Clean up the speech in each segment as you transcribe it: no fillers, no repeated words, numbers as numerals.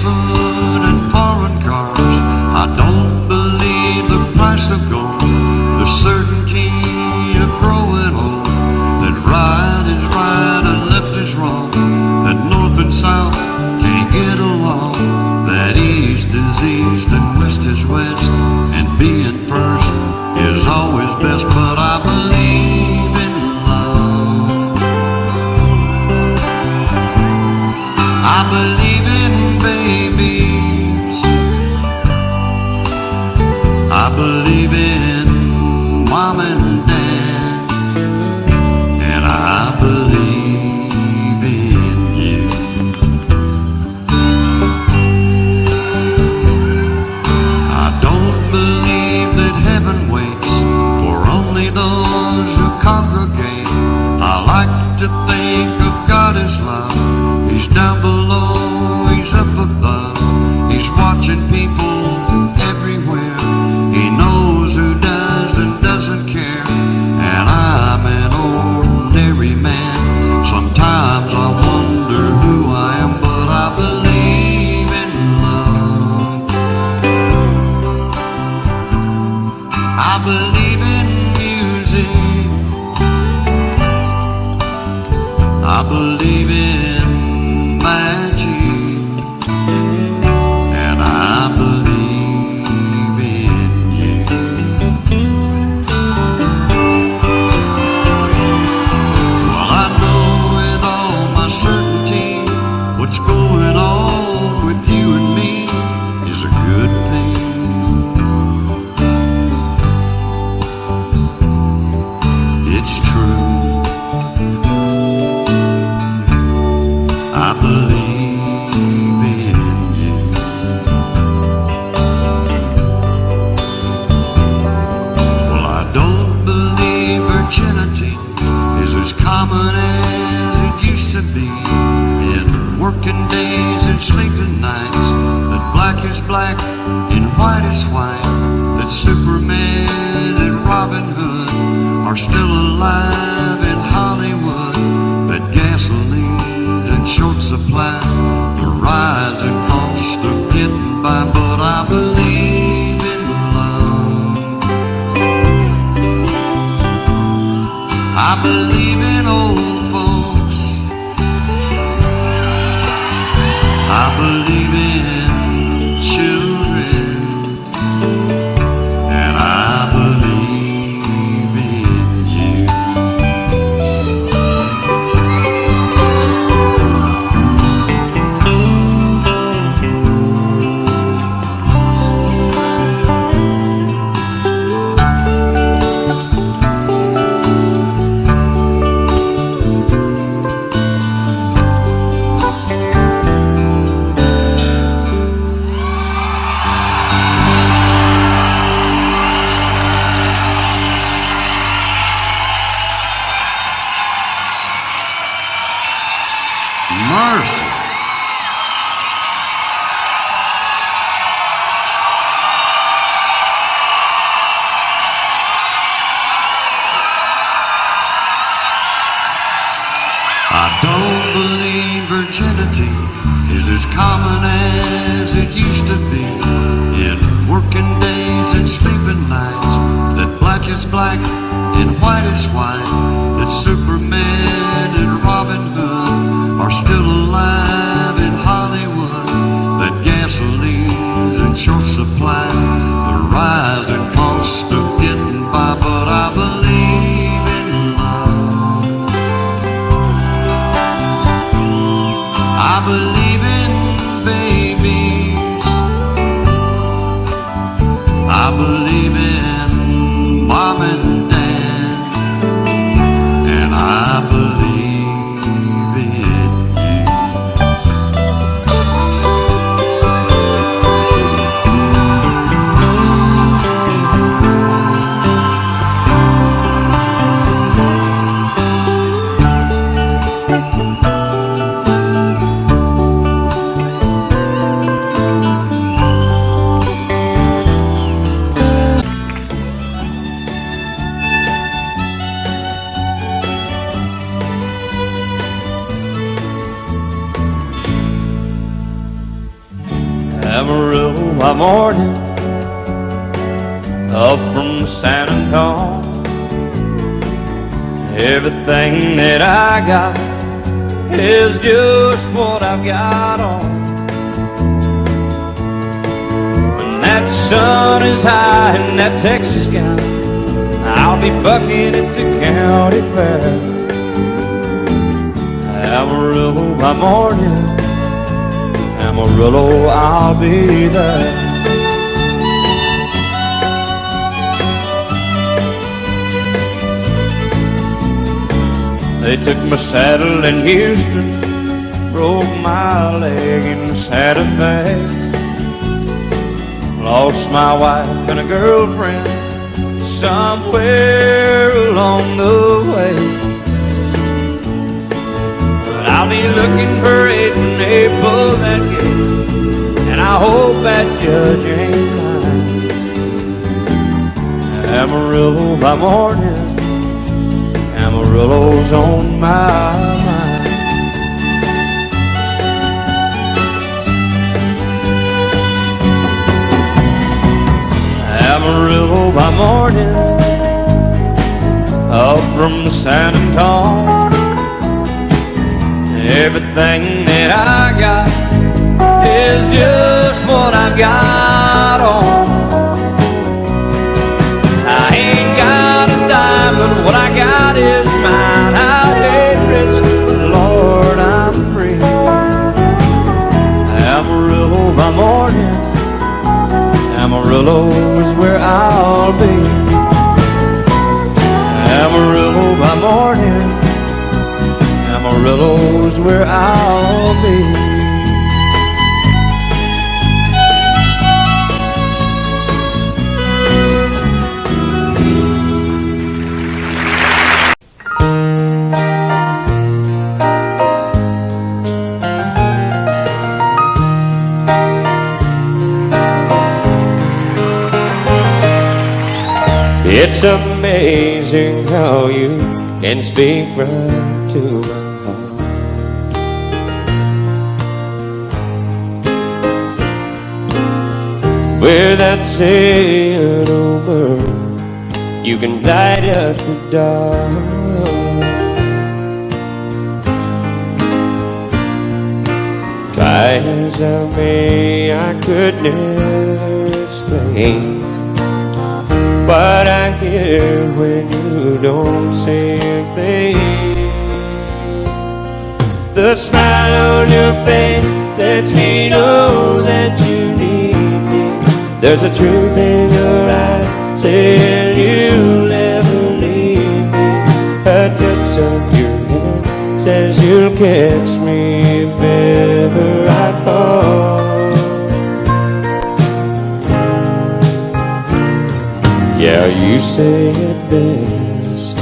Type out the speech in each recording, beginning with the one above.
food and foreign cars. I don't believe the price of gold, the certainty of growing old, that right is right and left is wrong, that north and south can't get along, that east is east and west is west, and being first is always best. But I believe in love, I believe in babies, I believe in mom and dad, and I believe in you. I don't believe that heaven waits for only those who congregate. I like to think of God as love. He's down below, he's up above, he's watching people everywhere. He knows who does and doesn't care, and I'm an ordinary man. Sometimes I wonder who I am, but I believe in love. I believe in music, I believe in magic, and I believe in you. Well, I know with all my certainty what's going on with you and me is a good thing. It's true, I believe in you. Well, I don't believe virginity is as common as it used to be. In working days and sleeping nights, that black is black and white is white, that Superman and Robin Hood are still alive in Hollywood, that gasoline's in short supply, the rising cost of getting by. But I believe in love, I believe in old folks, I believe in children, and I believe in you. Mercy. I don't believe virginity is as common as it used to be. In working days and sleeping nights, that black is black and white is white, that Superman and Robin Hood are still alive in Hollywood, that gasoline's in short supply, the rising cost of getting by. But I believe in love, I believe in babies, I believe in mom and dad, and I believe in you. Amarillo by morning, up from San Antonio. Everything that I got is just what I've got on. When that sun is high in that Texas sky, I'll be bucking at the county fair. Amarillo by morning, Amarillo, I'll be there. They took my saddle in Houston, broke my leg in Santa Fe, lost my wife and a girlfriend somewhere along the way. But I'll be looking for it when they pull that gate, and I hope that judge ain't lying. Amarillo by morning, Amarillo's on my mind. Amarillo by morning, up from San Antonio. Everything that I got is just what I've got on. I ain't got a dime, but what I got is mine. I ain't rich, but Lord, I'm free. Amarillo by morning, Amarillo is where I'll be. Amarillo by morning, Amarillo is where I'll be. It's amazing how you can speak right to my heart. Without saying a word, you can light up the dark. Try as I may, I could never explain what I hear when you don't say a thing. The smile on your face lets me know that you need me. There's a truth in your eyes saying you'll never leave me. A touch of your hand says you'll catch me if ever I fall. Yeah, you say it best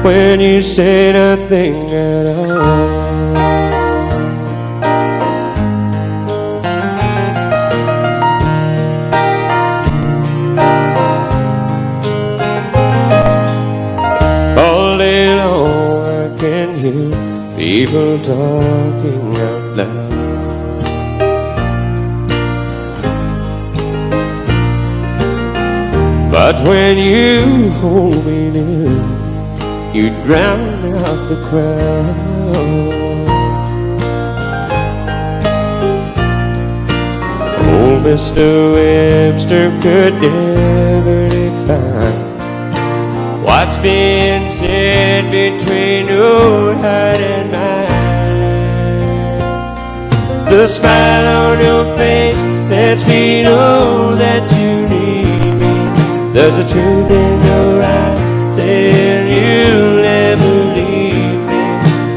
when you say nothing at all. All day long I can hear people talking out loud. But when you hold me near, you drown out the crowd. Old Mr. Webster could never define what's being said between your heart and mine. The smile on your face lets me know that you need me. There's a truth in your eyes saying you'll never leave me.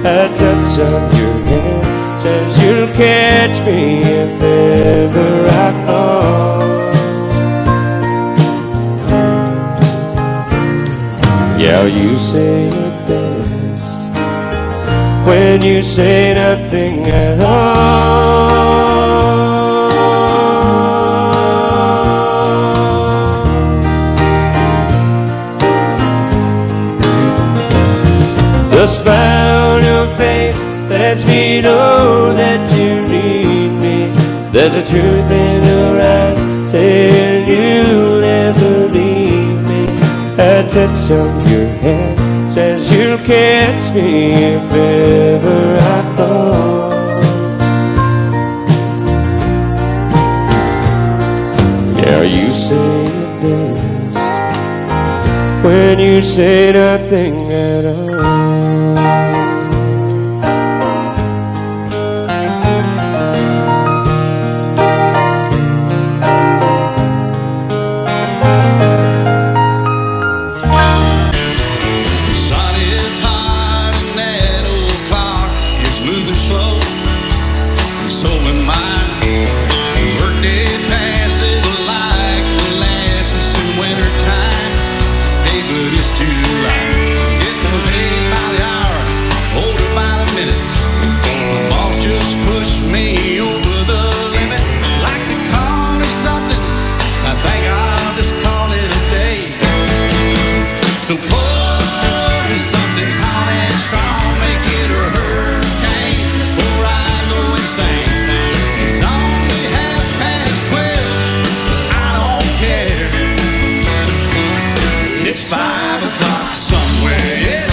A touch of your hand says you'll catch me if ever I fall. Yeah, you say it best when you say nothing at all. The smile on your face lets me know that you need me. There's a truth in your eyes saying you'll never leave me. A touch of your hand says you'll catch me if ever I fall. Yeah, you say it best when you say nothing at all. So pour me something tall and strong, make it a hurricane before I go insane. It's only 12:30, but I don't care. It's 5 o'clock somewhere, yeah.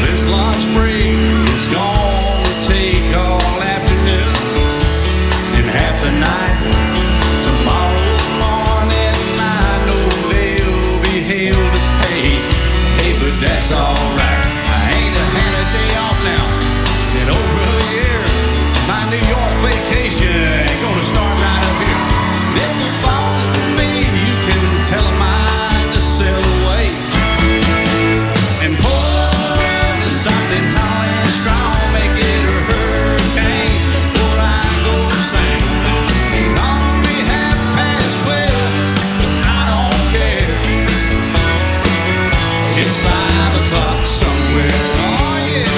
This lunch break is gonna take all afternoon. Half the night, tomorrow morning, I know they'll be held to pay. Hey, but that's alright. I ain't had a day off now in over a year. My New York vacation ain't gonna start right up here. If the phone's to me, you can tell them mine to sail away. And pour me something tall and strong, make it a hurricane before I go insane. It's 5 o'clock somewhere, oh yeah.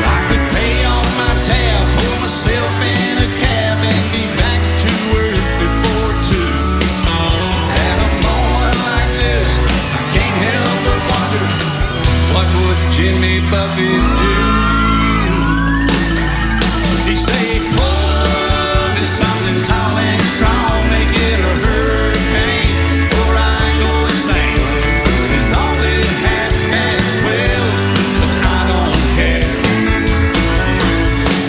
I could pay off my tab, pull myself in a cab and be back to work before 2. At a moment like this, I can't help but wonder, what would Jimmy Buffett do? He say, pour me something tall and strong, make it a hurricane before I go insane. It's only 12:30, but I don't care.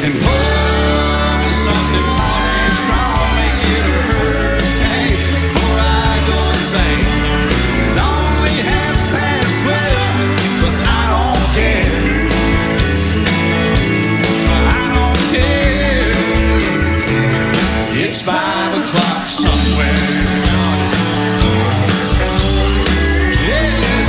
And pour me something tall and strong, make it a hurricane before I go insane. It's only 12:30, but I don't care. I don't care. It's 5 o'clock somewhere. Yes.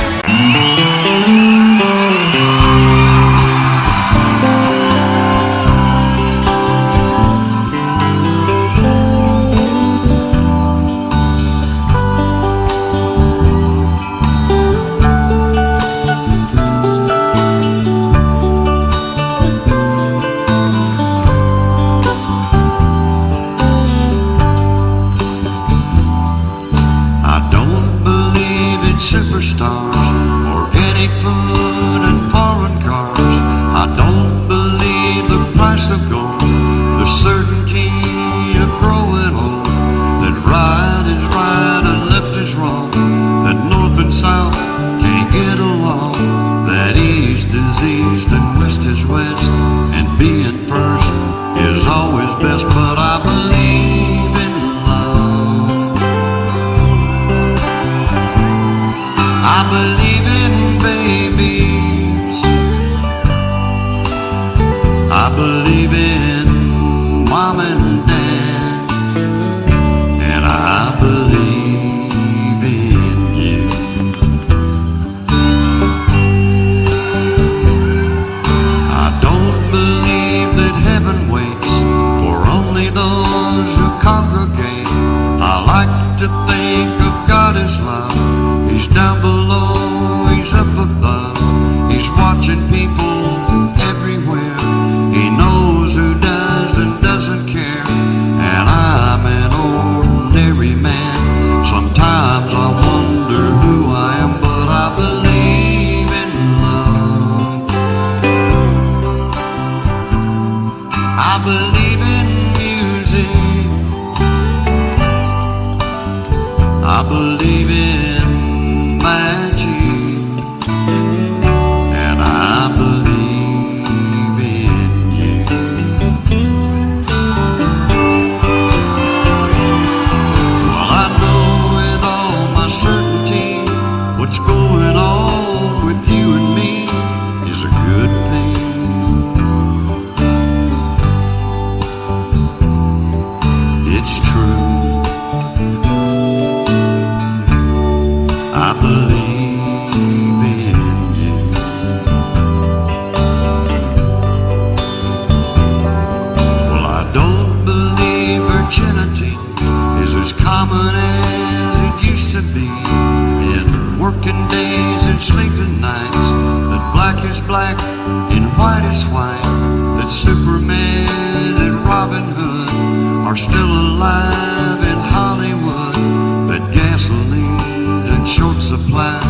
I don't believe in superstars, organic food and foreign cars. I don't believe the price of gold, the certainty of growing old, that right is right and left is wrong, that north and south can't get along, that east is east and west is west, and being first is always best. But I believe in love. I believe in babies. I believe in mom and dad. And I believe in you. I don't believe that heaven waits for only those who congregate. I like to think of God as love. He's down below, he's up above. He's watching people black and white is white, that Superman and Robin Hood are still alive in Hollywood, that gasoline's in short supply,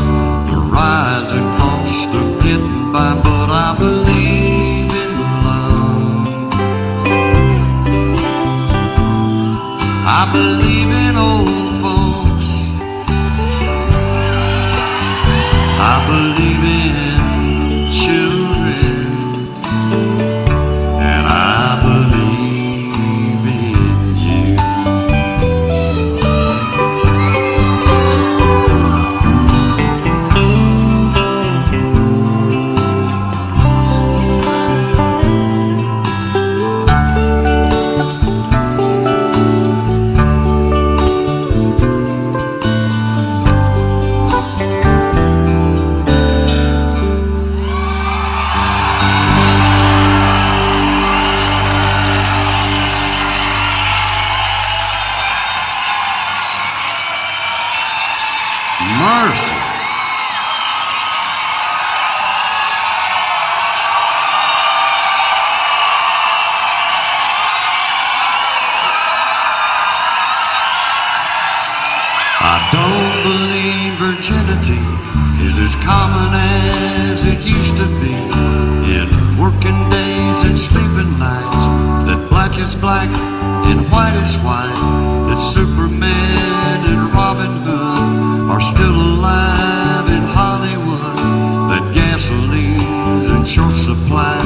the rising cost of getting by, but I believe in love. I believe in old folks. I believe in children, and I believe in you. Mercy. I don't believe virginity is as common as it used to be. In working days and sleeping nights, that black is black and white is white, that Superman and Robin Hood are still alive in Hollywood, that gasoline's in short supply,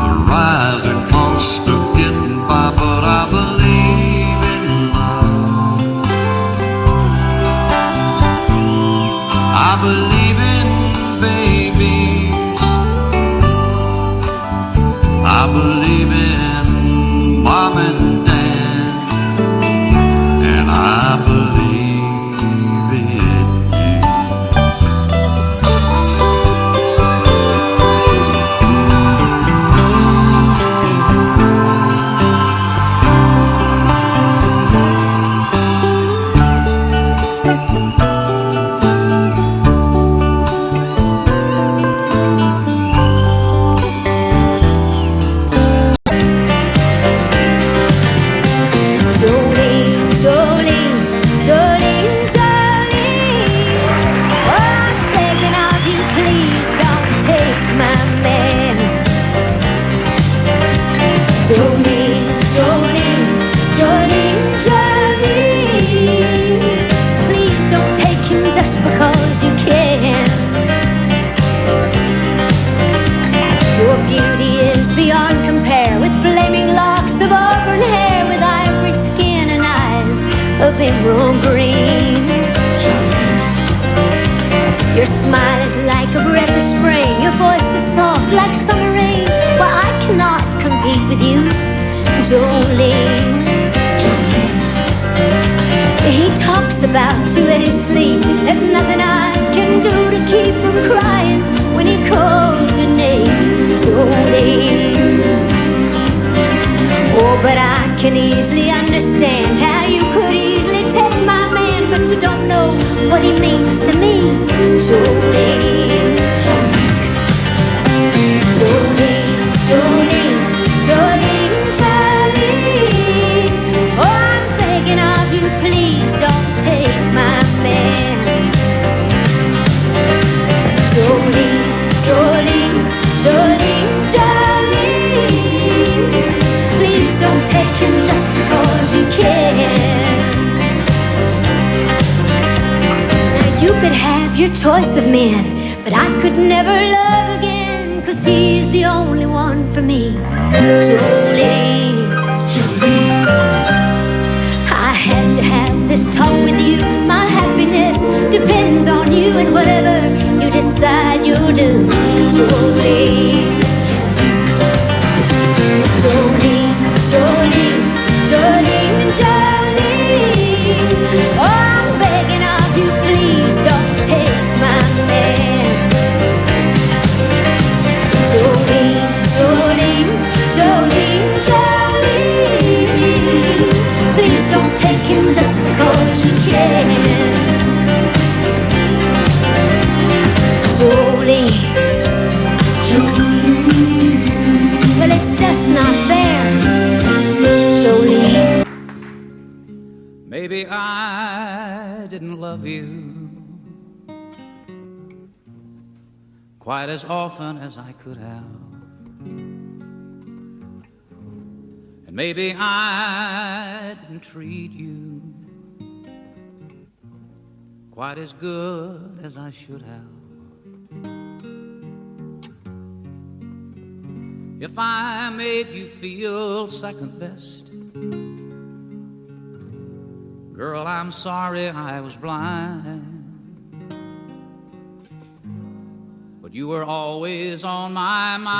the rising cost of getting by, but I believe in love. I believe in babies. I believe in mom and dad, and I believe in you. Jolene, Jolene, Jolene, Jolene. Oh, I'm begging of you, please don't take my man. Jolene, Jolene, Jolene, Jolene. Please don't take him just because you can. Your beauty is beyond compare, with flaming locks of auburn hair, with ivory skin and eyes of emerald green. Your smile is like a breath of spring, your voice is soft like summer rain. Why, I cannot compete with you, Jolene. He talks about you in his sleep. There's nothing I can do to keep from crying when he calls your name, Jolene. Oh, but I can easily understand how you could easily take my man, but you don't know what he means to me, Jolene. Jolene, Jolene, Jolene, Jolene. Oh, I'm begging of you, please don't take my man. Jolene, Jolene, Jolene, Jolene. Please don't take him just because you can. Now you could have your choice of men, but I could never love again, 'cause he's the only one for me, Jolene. I had to have this talk with you. My happiness depends on you, and whatever you decide you'll do, Jolene. Jolene, Jolene, Jolene, Jolene. Oh, I'm begging of you, please don't take my man. Jolene, Jolene, Jolene, Jolene. Please don't take him just because you can. Jolene, maybe I didn't love you quite as often as I could have. And maybe I didn't treat you quite as good as I should have. If I made you feel second best, girl, I'm sorry I was blind. But you were always on my mind.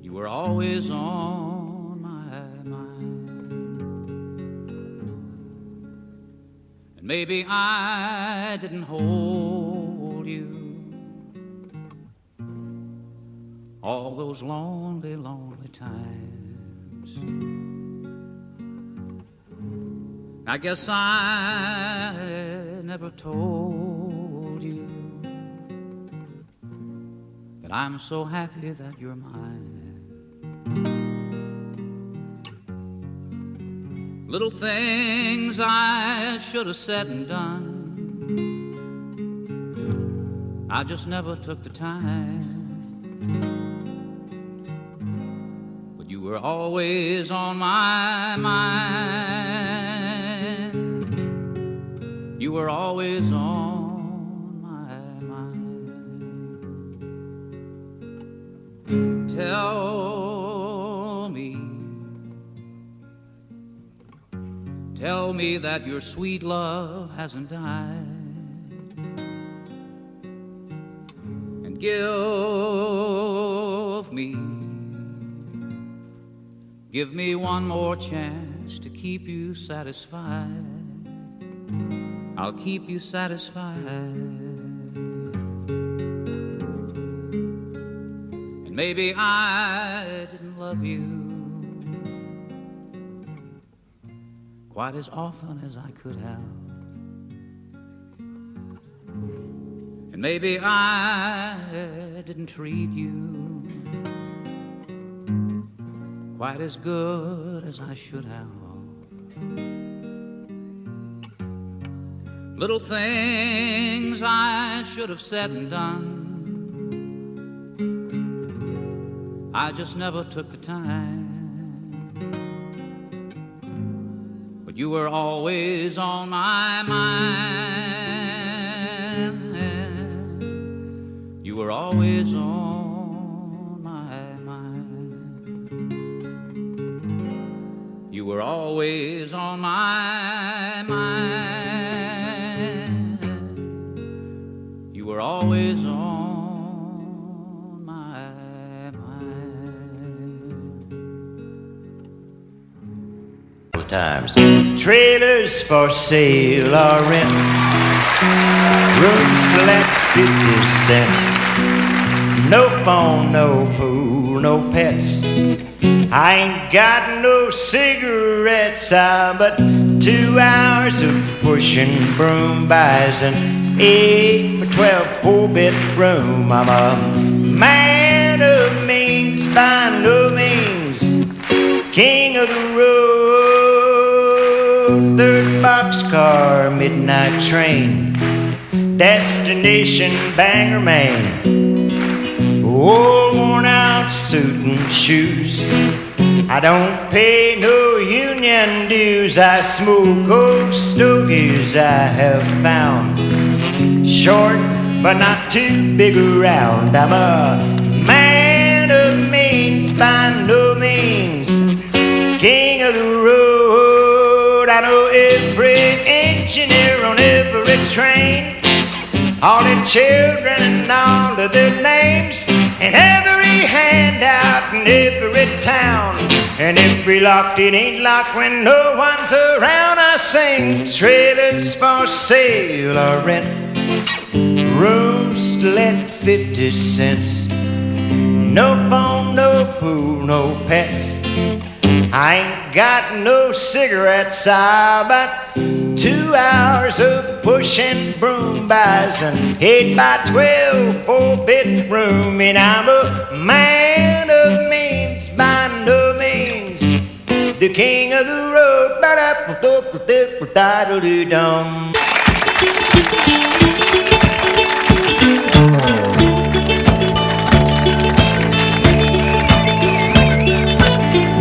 You were always on my mind. And maybe I didn't hold you all those lonely, lonely times. I guess I never told you that I'm so happy that you're mine. Little things I should have said and done, I just never took the time. But you were always on my mind. You were always on my mind. Tell me that your sweet love hasn't died. And give me one more chance to keep you satisfied. I'll keep you satisfied. And maybe I didn't love you quite as often as I could have. And maybe I didn't treat you quite as good as I should have. Little things I should have said and done, I just never took the time. But you were always on my mind. You were always on my mind. You were always on my mind. You were always on my mind. Times. Trailers for sale or rent, rooms to let 50 cents. No phone, no pool, no pets. I ain't got no cigarettes, but 2 hours of pushing broom buys an 8 by 12 4-bedroom. I'm a man of means by no means, king of the road, third boxcar, midnight train, destination Bangor, Maine. Old worn out suit and shoes, I don't pay no union dues. I smoke old stogies I have found, short but not too big around. I'm a man of means by no means, king of the road. I know every engineer on every train, all the children and all of their names, and every handout in every town, and every locked it ain't locked when no one's around. I sing trailers for sale or rent, rooms to let 50 cents. No phone, no pool, no pets. I ain't got no cigarettes, but 2 hours of pushing broom buys an 8 by 12 4-bedroom. And I'm a man of means by no means, the king of the road. Ba-da-ba-da-ba-da-ba-da-ba-da-dum.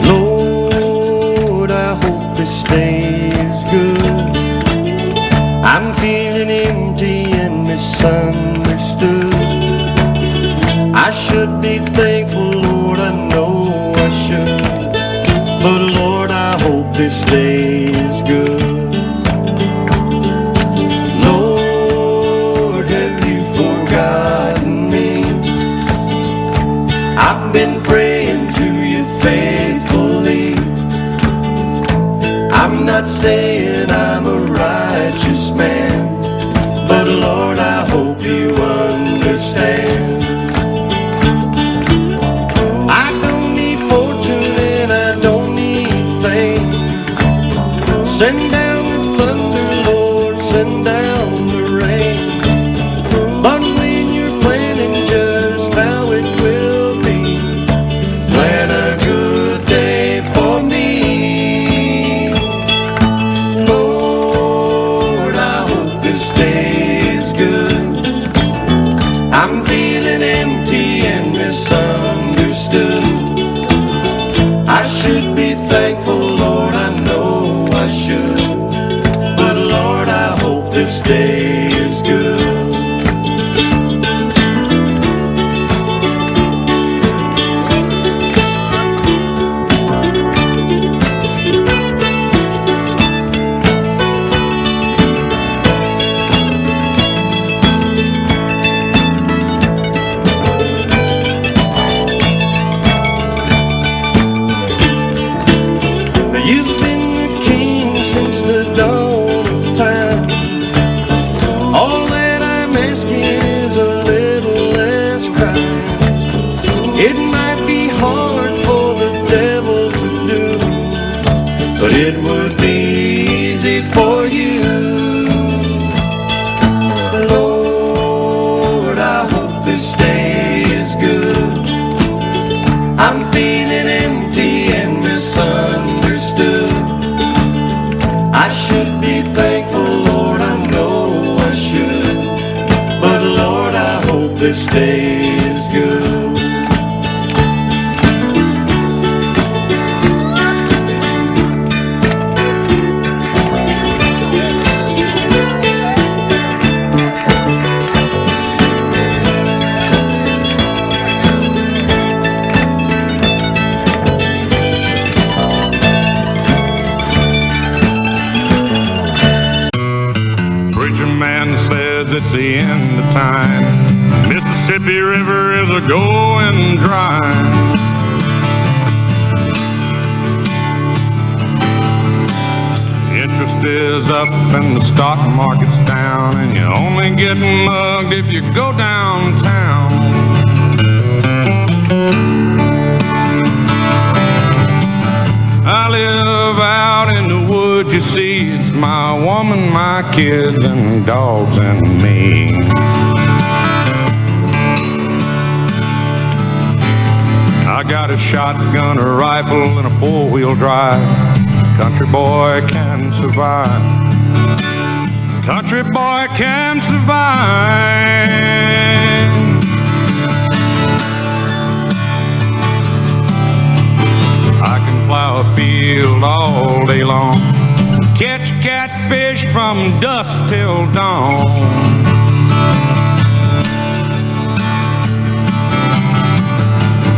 Lord, I hope this stays good. I'm feeling empty and misunderstood. I should be thankful, Lord, I know I should. But Lord, I hope this stays good. Lord, have you forgotten me? I've been praying to you faithfully. I'm not saying I'm a righteous man, but Lord, I hope you understand. I don't need fortune and I don't need fame. Send down the thunder, Lord, send down the rain. But when you're planning just how it will be, plan a good day for me. Lord, I hope this day is good. I'm feeling empty and misunderstood. I should be thankful, Lord, I know I should. But Lord, I hope this day is good. You've been the king since the dawn of time. All that I'm asking is a little less crying. It might be hard for the devil to do, but it would be easy for you. Lord, I hope this day is good. I'm feeling empty and misunderstood. I should be thankful, Lord, I know I should. But Lord, I hope this day is good. Preacher man says it's the end of time. Mississippi River is a going dry. Interest is up and the stock market's down, and you only get mugged if you go downtown. I live out in the woods, you see. It's my woman, my kids, and dogs and me. I got a shotgun, a rifle, and a four-wheel drive. Country boy can survive. Country boy can survive. I can plow a field all day long, catch catfish from dusk till dawn.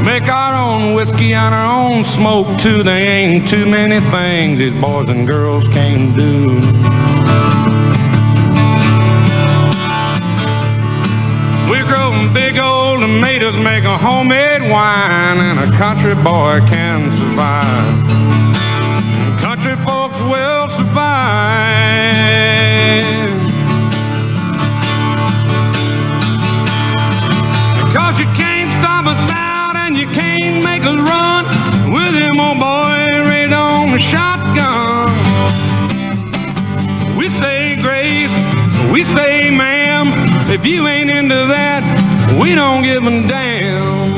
Make our own whiskey and our own smoke too. There ain't too many things these boys and girls can't do. We grow big old tomatoes, make a homemade wine, and a country boy can survive. Country folks will survive. Because you can't stop us out and you can't make us run with him, old boy, right on the shotgun. We say grace, we say ma'am. If you ain't into that, we don't give a damn.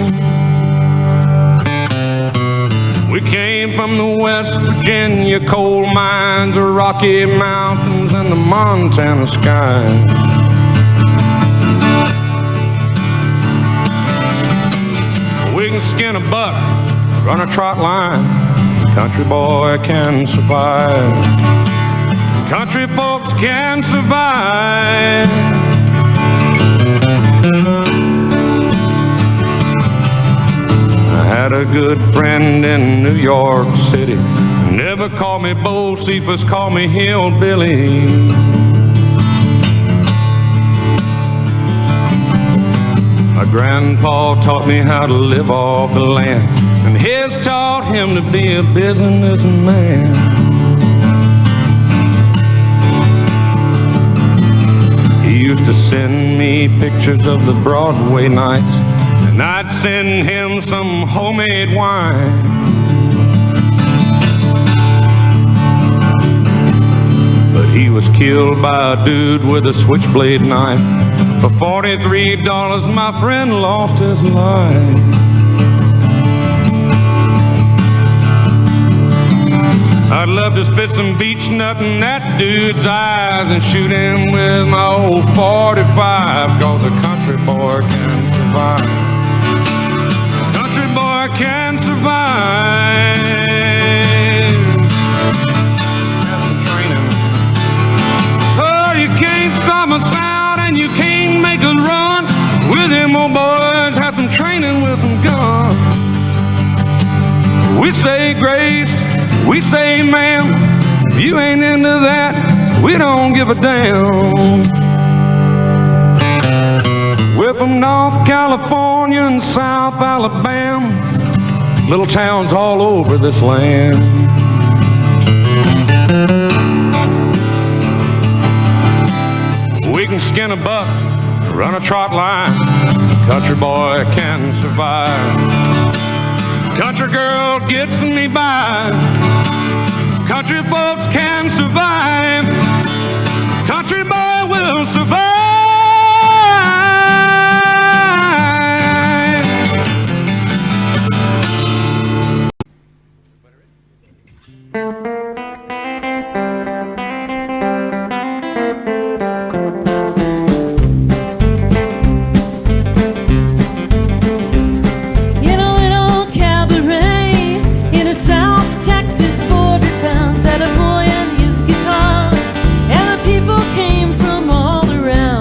We came from the West Virginia coal mines, the Rocky Mountains, and the Montana skies. We can skin a buck, run a trot line, country boy can survive. Country folks can survive. I had a good friend in New York City. Never called me Bo Cephas, called me Hillbilly. My grandpa taught me how to live off the land, and his taught him to be a businessman. He used to send me pictures of the Broadway nights, and I'd send him some homemade wine. But he was killed by a dude with a switchblade knife. For $43, my friend lost his life. I'd love to spit some beach nut in that dude's eyes and shoot him with my old 45, 'cause a country boy can survive. A country boy can survive. Have some training. Oh, you can't stop a sound and you can't make us run. With them old boys, have some training with some guns. We say grace, we say ma'am. If you ain't into that, we don't give a damn. We're from North California and South Alabama, little towns all over this land. We can skin a buck, run a trot line, country boy can survive. Country girl gets me by, country folks can survive. Country boy will survive. Sat a boy and his guitar, and the people came from all around.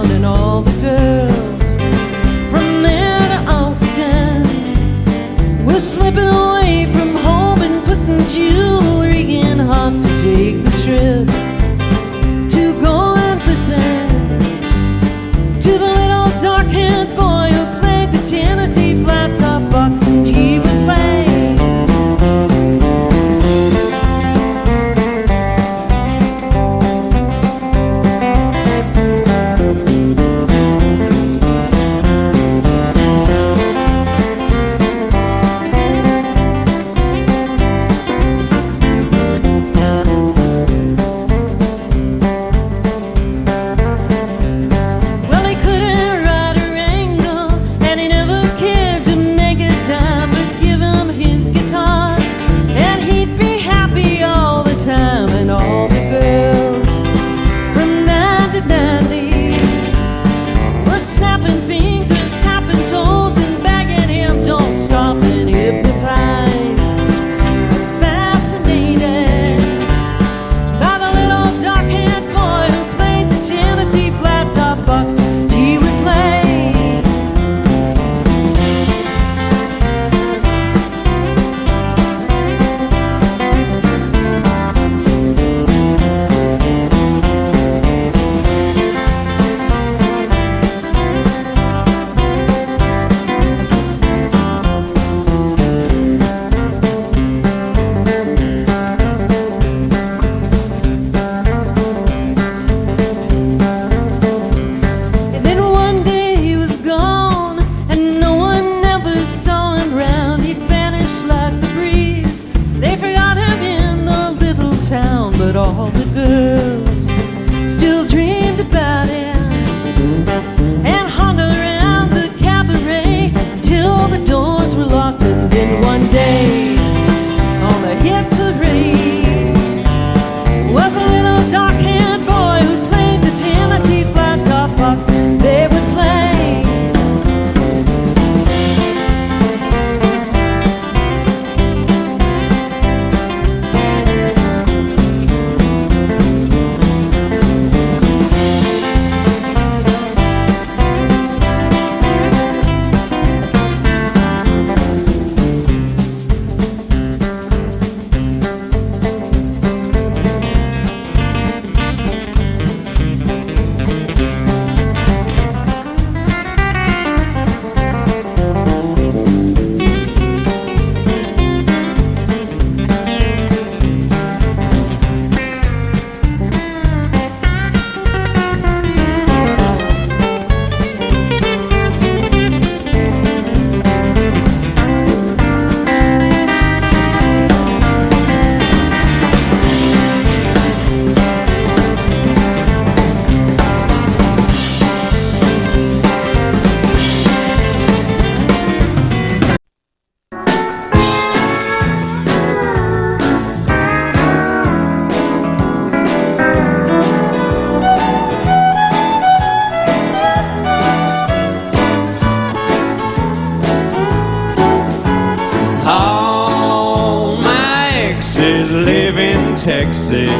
Texas.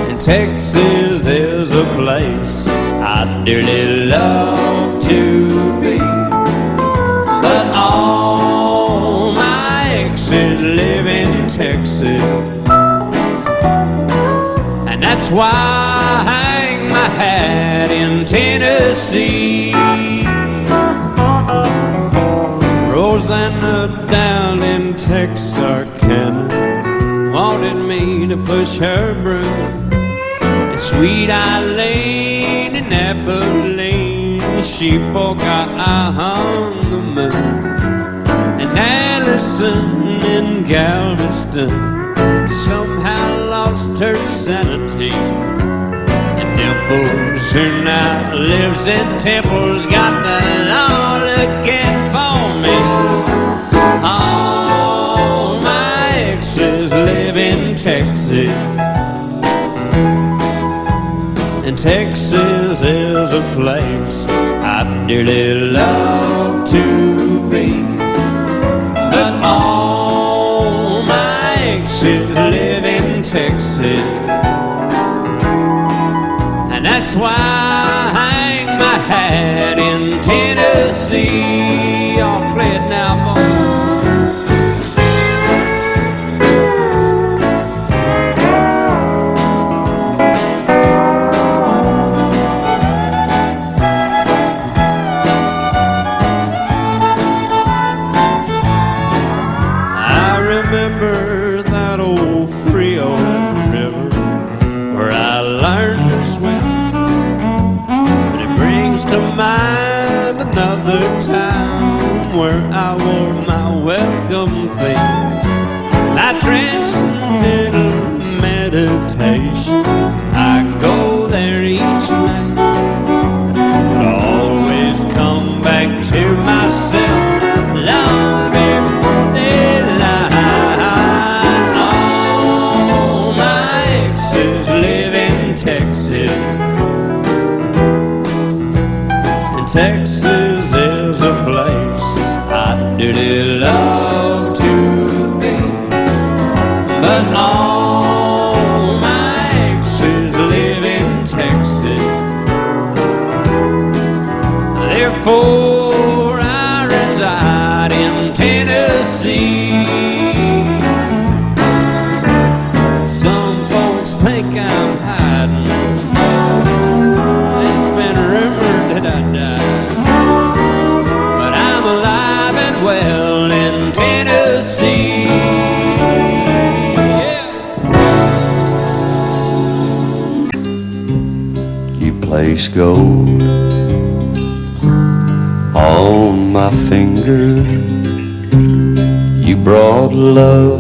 And Texas is a place I'd dearly love to be. But all my exes live in Texas, and that's why I hang my hat in Tennessee. Rosanna down in Texarkana wanted me to push her broom, and Sweet Eileen in Abilene, she forgot I hung the moon. And Allison in Galveston somehow lost her sanity. And Dimples, who now lives in Temple's, got the law looking for me. All my exes live in Texas, and Texas is a place I'd dearly love to be. But all my exes live in Texas, and that's why I hang my hat in Tennessee. I'll play it now, boys. Remember that old Frio river where I learned to swim, and it brings to mind another time where I wore my welcome face. My transcendental meditation, I go there each night, but I always come back to myself long before daylight. Texas, and Texas is a place I'd dearly love to be. But all my exes live in Texas, therefore I reside in Tennessee. Some folks think I'm hiding, it's been rumored that I died, but I'm alive and well in Tennessee. Yeah. You place gold on my finger, you brought love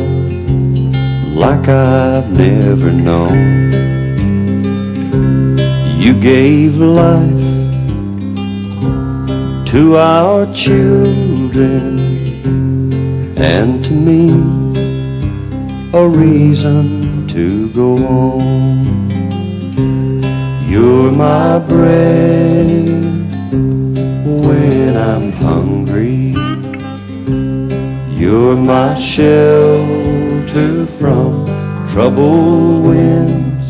like I've never known. You gave life to our children, and to me a reason to go on. You're my bread when I'm hungry, you're my shelter from troubled winds,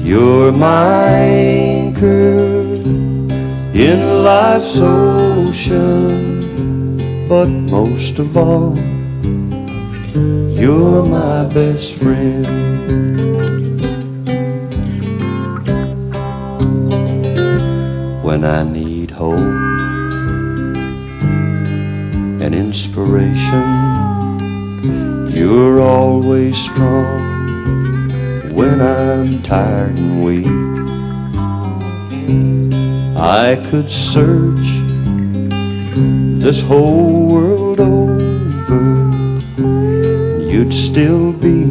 you're my anchor in life's ocean, but most of all, you're my best friend. When I need hope and inspiration, you're always strong. When I'm tired and weak, I could search this whole world over, you'd still be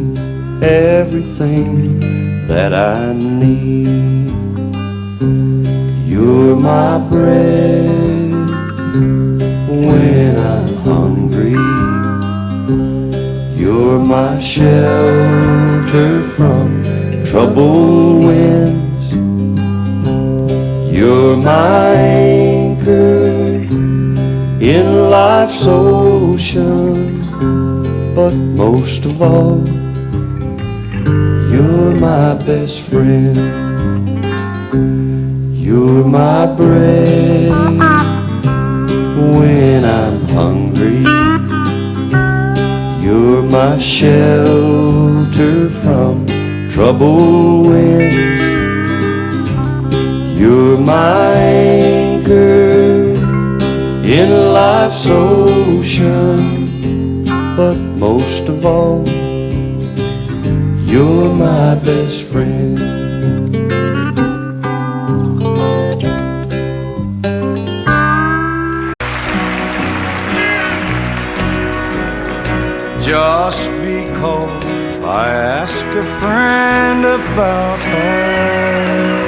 everything that I need. You're my bread when I'm hungry, you're my shelter from troubled winds, you're my anchor in life's ocean, but most of all, you're my best friend. You're my bread when I'm hungry. You're my shelter from troubled winds. You're my anchor in life's ocean, but most of all, you're my best friend. Just because I ask a friend about her,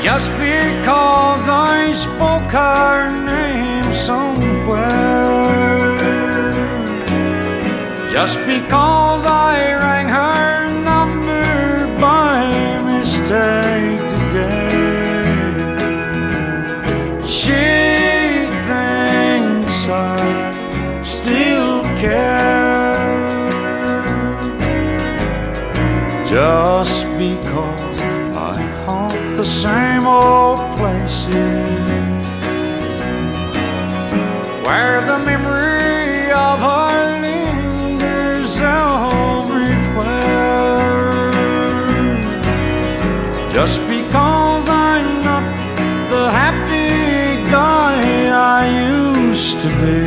just because I spoke her name somewhere, just because I rang her number by mistake today, she thinks I still care. Just because I haunt the same old places where the memory of her lingers everywhere. Just because I'm not the happy guy I used to be,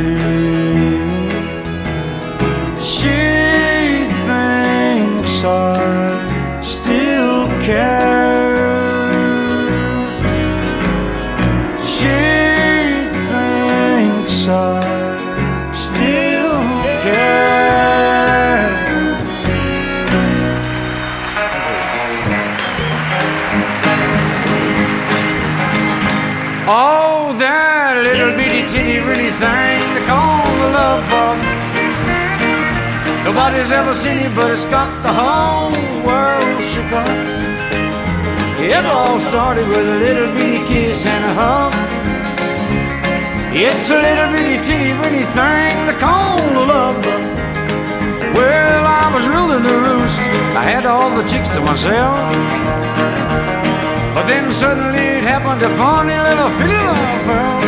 she thinks I still care. She thinks I still care. Oh, that little bitty teeny bitty thing they call the love bug. Nobody's ever seen it, but it's got the whole world shook up. It all started with a little bitty kiss and a hug. It's a little bitty teeny bitty thing they call the love bug. Well, I was ruling the roost, I had all the chicks to myself. But then suddenly it happened, a funny little feeling I felt.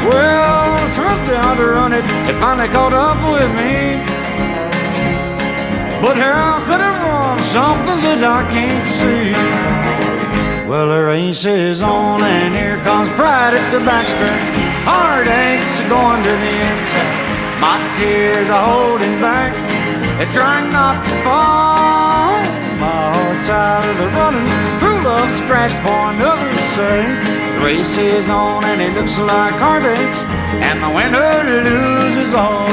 Well, I threw down to run it, it finally caught up with me. But how could it run something that I can't see? Well, the race is on and here comes pride at the backstretch. Heartaches are going to the inside. My tears are holding back, they're trying not to fall. My heart's out of the running, true love's crashed for another's sake. The race is on and it looks like heartaches, and the winner loses all.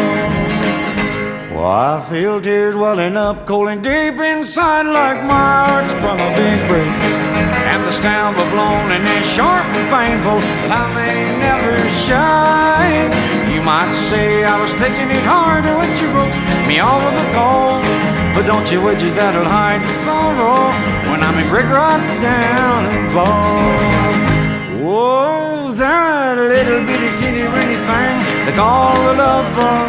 Well, I feel tears welling up cold and deep inside, like my heart's from a big break. And the stamp of loneliness sharp and painful, but I may never shine. You might say I was taking it hard when you broke me over the cold, but don't you wish that'll hide the sorrow when I'm in brick right down and bald. Whoa, that little bitty teeny weeny thing they call the love bug.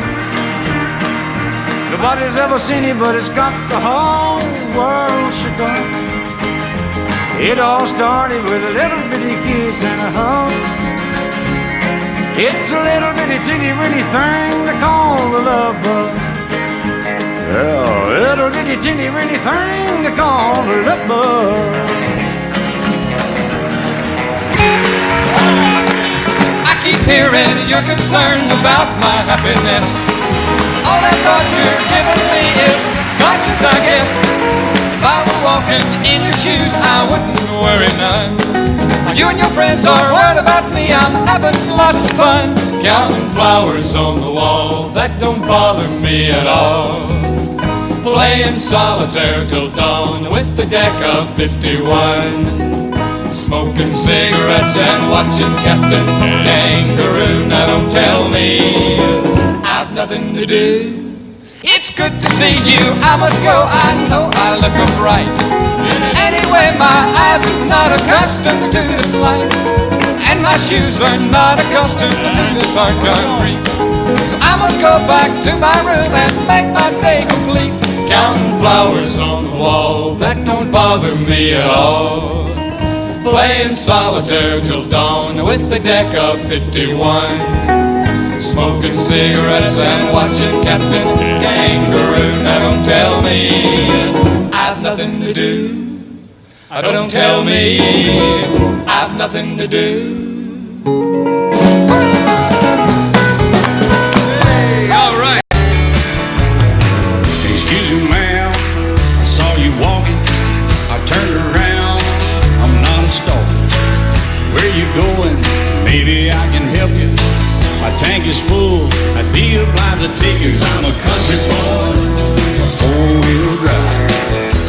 Nobody's ever seen it, but it's got the whole world shook up. It all started with a little bitty kiss and a hug. It's a little bitty teeny weeny thing they call the love bug. Yeah, a little bitty teeny weeny thing they call the love bug. I keep hearing you're concerned about my happiness. All that thought you're giving me is conscience, I guess. If I were walking in your shoes, I wouldn't worry none. You and your friends are worried about me, I'm having lots of fun. Counting flowers on the wall, that don't bother me at all. Playing solitaire till dawn with the deck of 51. Smoking cigarettes and watching Captain Kangaroo. Now don't tell me I've nothing to do. It's good to see you, I must go, I know I look bright. Anyway, my eyes are not accustomed to this light, and my shoes are not accustomed to this hard concrete. So I must go back to my room and make my day complete. Counting flowers on the wall, that don't bother me at all. Playing solitaire till dawn with the deck of 51. Smoking cigarettes and watching Captain Kangaroo. Now don't tell me I've nothing to do. Don't tell me I've nothing to do. Hey, all right. Excuse me, ma'am, I saw you walking. I turned around, I'm not a stalker. Where you going? Maybe I can help you. My tank is full, I'd be obliged to take you. 'Cause I'm a country boy, a four-wheel drive.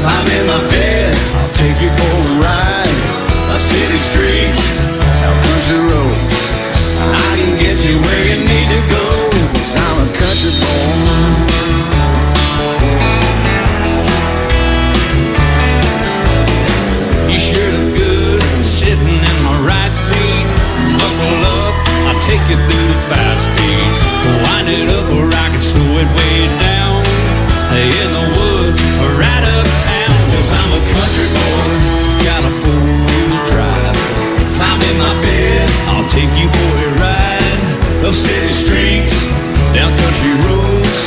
Climb in my bed, I'll take you for a ride. Up city streets, out country roads. I can get you where you need to go. 'Cause I'm a country boy. You sure look good sitting in my right seat. Buckle up, I'll take you through the 5 speeds. Wind it up where I can slow it way down. In the woods or right uptown. 'Cause I'm a country boy, got a 4-wheel drive. Climb in my bed, I'll take you for a ride. Up city streets, down country roads.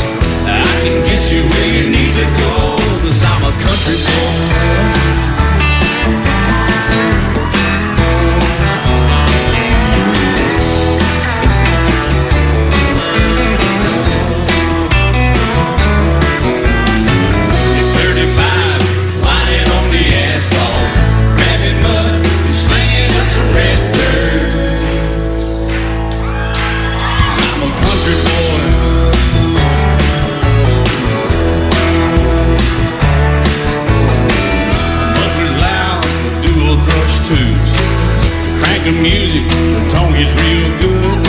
I can get you where you need to go. 'Cause I'm a country boy. Music, the tone is real good.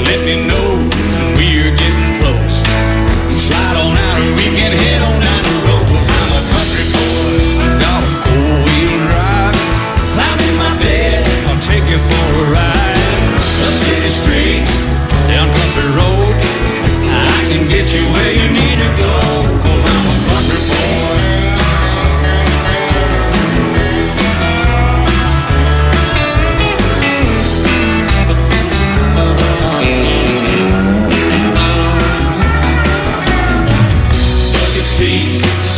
Let me know when we're getting close. Slide on out and we can head on down the road. 'Cause I'm a country boy, got a 4-wheel drive. Climb in my bed, I'll take you for a ride. Up city streets, down country roads. I can get you where you need to go. 'Cause I'm a country boy.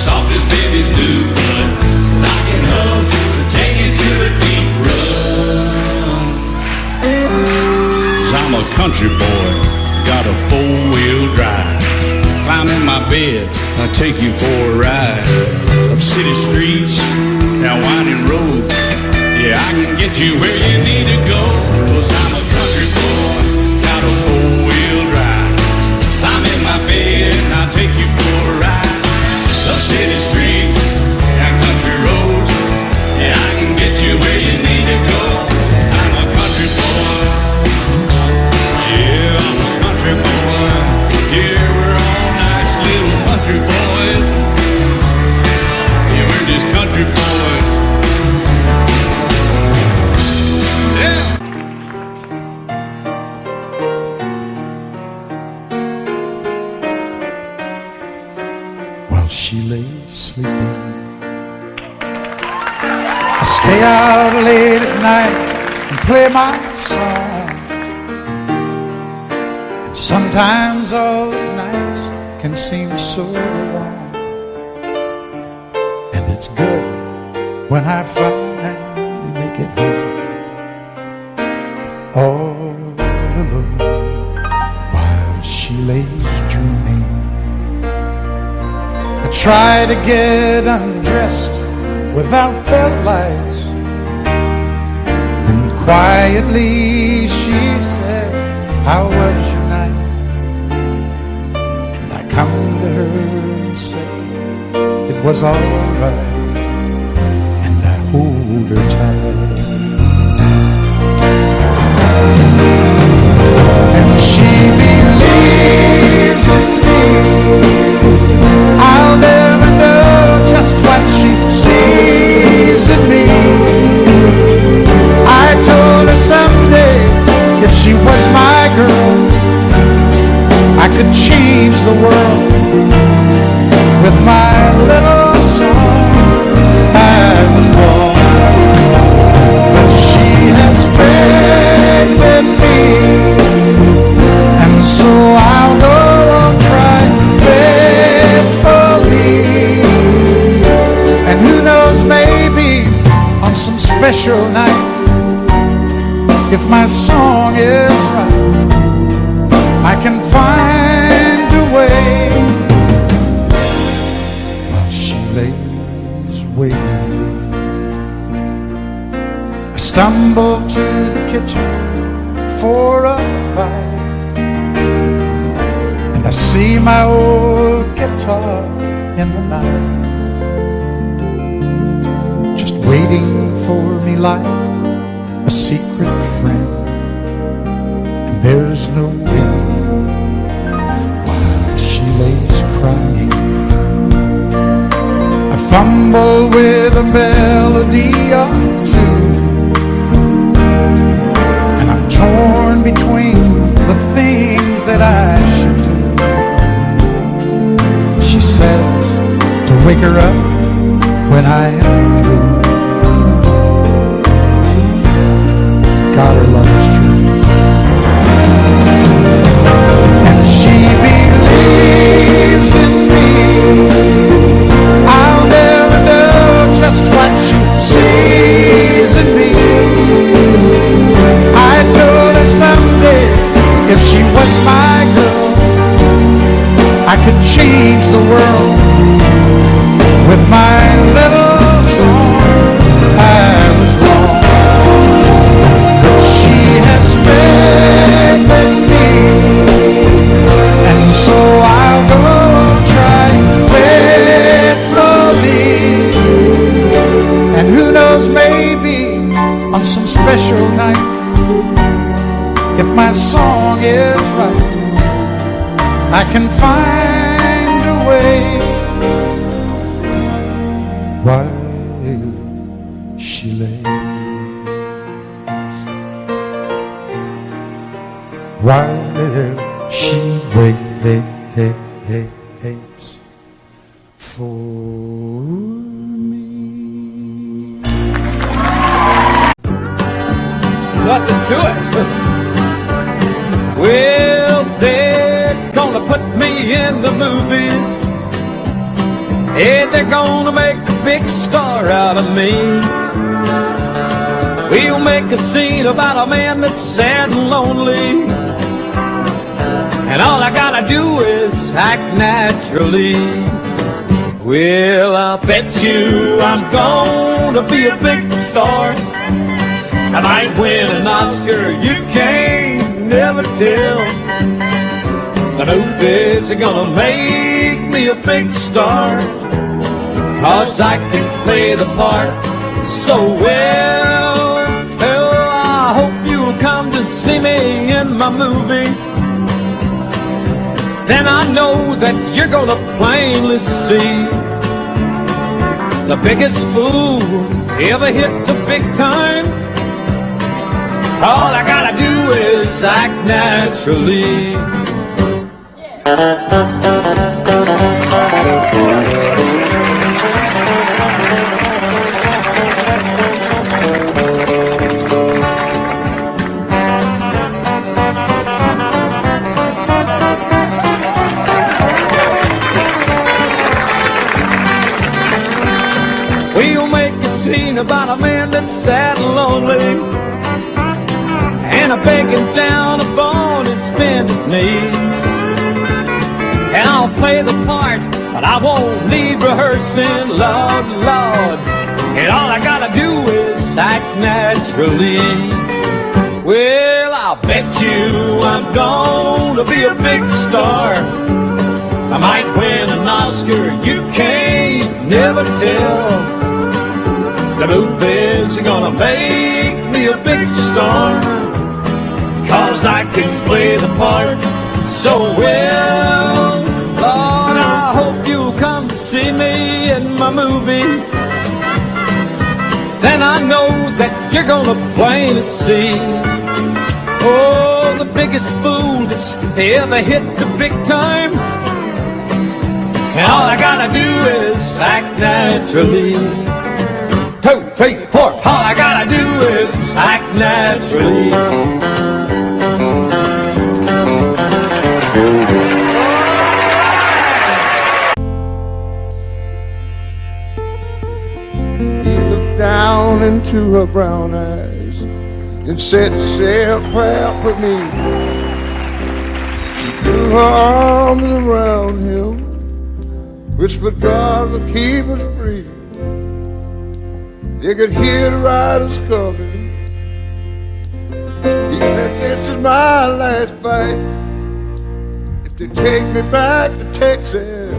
Soft as babies do, but knocking hubs, taking to a deep run. 'Cause I'm a country boy, got a 4-wheel drive. Climb in my bed, I'll take you for a ride. Up city streets, down winding roads. Yeah, I can get you where you need to go. 'Cause I'm a country boy, got a 4-wheel drive. Climb in my bed, I'll take you for a ride. Up city streets, down country roads. Yeah, I can get you where you need to go. I'm a country boy. Yeah, I'm a country boy. Yeah, we're all nice little country boys. Yeah, we're just country boys. Yeah. She lay sleeping. I stay out late at night and play my song. And sometimes all those nights can seem so long. And it's good when I finally make it home. All alone while she lays dreaming. I try to get undressed without the lights. Then quietly she says, how was your night? And I come to her and say, it was all right. And I hold her tight. And she believes in me. I'll never know just what she sees in me. I told her someday if she was my girl, special night, if my song is right, I can find a way while she lays waiting. I stumble to the kitchen for a bite, and I see my old guitar in the night, just waiting for me like a secret friend. And there's no wind while she lays crying. I fumble with a melody or two, and I'm torn between the things that I should do. She says to wake her up when I am through. God, her love is true. And she believes in me. I'll never know just what she sees in me. I told her someday if she was my girl, I could change the world with my little song. I was wrong. She has faith in me, and so I'll go on trying faithfully. And who knows, maybe on some special night, if my song is right, I can find a way while she lays, while she waits for me. Nothing to it. Well, they're gonna put me in the movies. Hey, they're gonna make a big star out of me. We'll make a scene about a man that's sad and lonely, and all I gotta do is act naturally. Well, I'll bet you I'm gonna be a big star. I might win an Oscar, you can't never tell. The movies are gonna make me a big star, 'cause I can play the part so well. Oh, I hope you'll come to see me in my movie. Then I know that you're gonna plainly see the biggest fool to ever hit the big time. All I gotta do is act naturally. We'll make a scene about a man that's sad and lonely, and a begging down upon his bended knees. And I'll play the part, but I won't need rehearsing, Lord, Lord. And all I gotta do is act naturally. Well, I'll bet you I'm gonna be a big star. I might win an Oscar, you can't never tell. The movies are gonna make me a big star, 'cause I can play the part so well. Lord, I hope you'll come to see me in my movie. Then I know that you're gonna plainly see, oh, the biggest fool that's ever hit the big time. And all I gotta do is act naturally. 2, 3, 4. All I gotta do is act naturally. He looked down into into her brown eyes and said, say a prayer for me. She threw her arms around him, whispered, God will keep us free. They could hear the riders coming. He said, this is my last fight. If they take me back to Texas,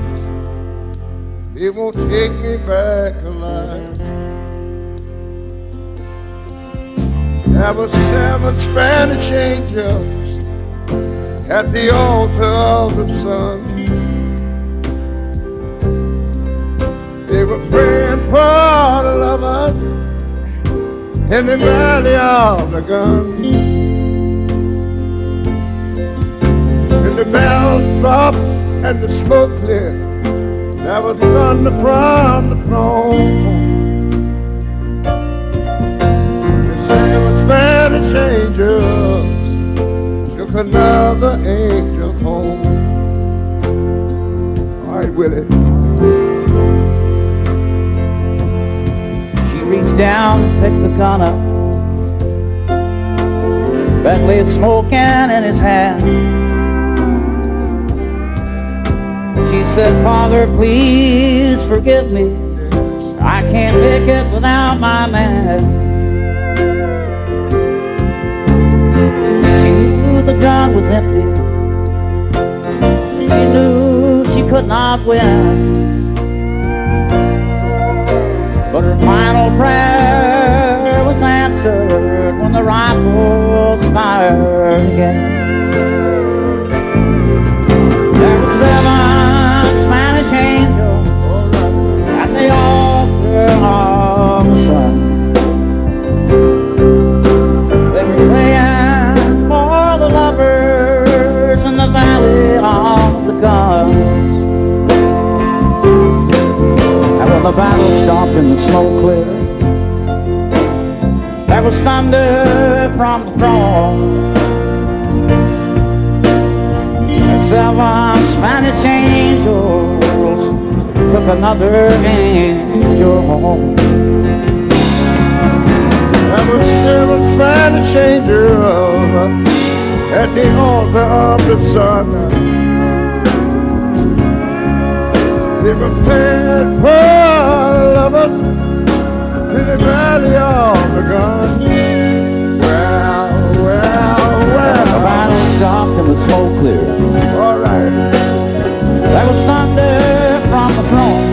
they won't take me back alive. There were 7 Spanish angels at the altar of the sun. They were praying for the lovers in the valley of the gun. And the bells dropped and the smoke cleared. There was thunder from the throne. The 7 Spanish angels took another angel home. All right, Willie. Reached down and picked the gun up. Bentley smoking in his hand. She said, Father, please forgive me. I can't make it without my man. She knew the gun was empty. She knew she could not win. But her final prayer was answered when the rifles fired again. There were 7 Spanish angels at the altar of the sun. They were praying for the lovers in the valley of the guns. The battle stopped and the smoke cleared. There was thunder from the throne. And 7 Spanish angels took another angel home. There were 7 Spanish angels at the altar of the sun. They were praying for lovers in the valley of the gun. Well, the battle stopped and the smoke cleared. All right. There was thunder from the throne.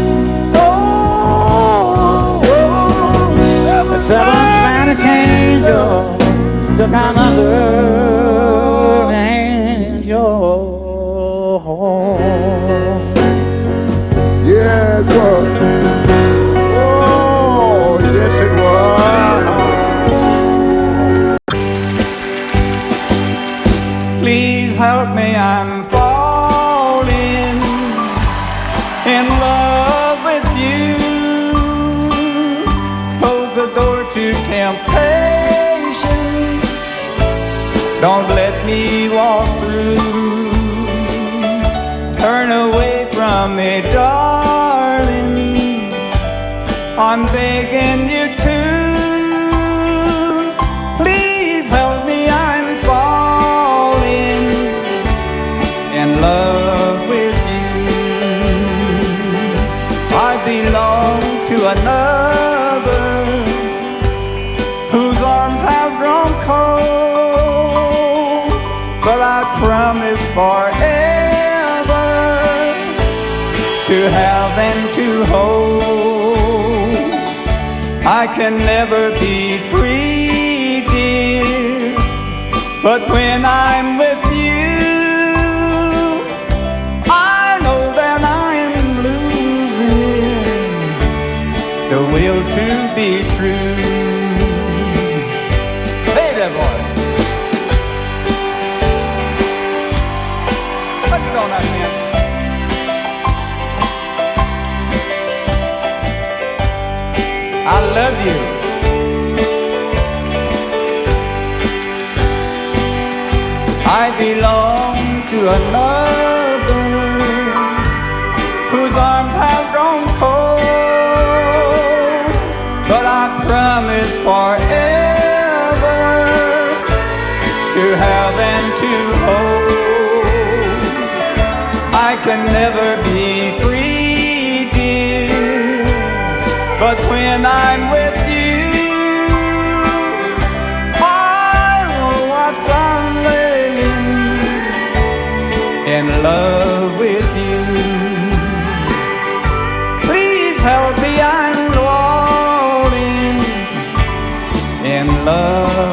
The 7 Spanish angels took another angel home. Yeah, it was. Oh, yes, it was. Please help me, I'm falling in love with you. Close the door to temptation. Don't let me walk through. Turn away from me, darling. I'm begging you to. Please help me, I'm falling in love with you. I belong to another whose arms have grown cold, but I promise forever to have and to hold. I can never be free, dear, but when I'm with you, I know that I'm losing the will to be true. Hey there, boy. Look on that man. I love you. I belong to another whose arms have grown cold, but I promise for can never be free, dear. But when I'm with you, I know what I'm living in love with you. Please help me, I'm falling in love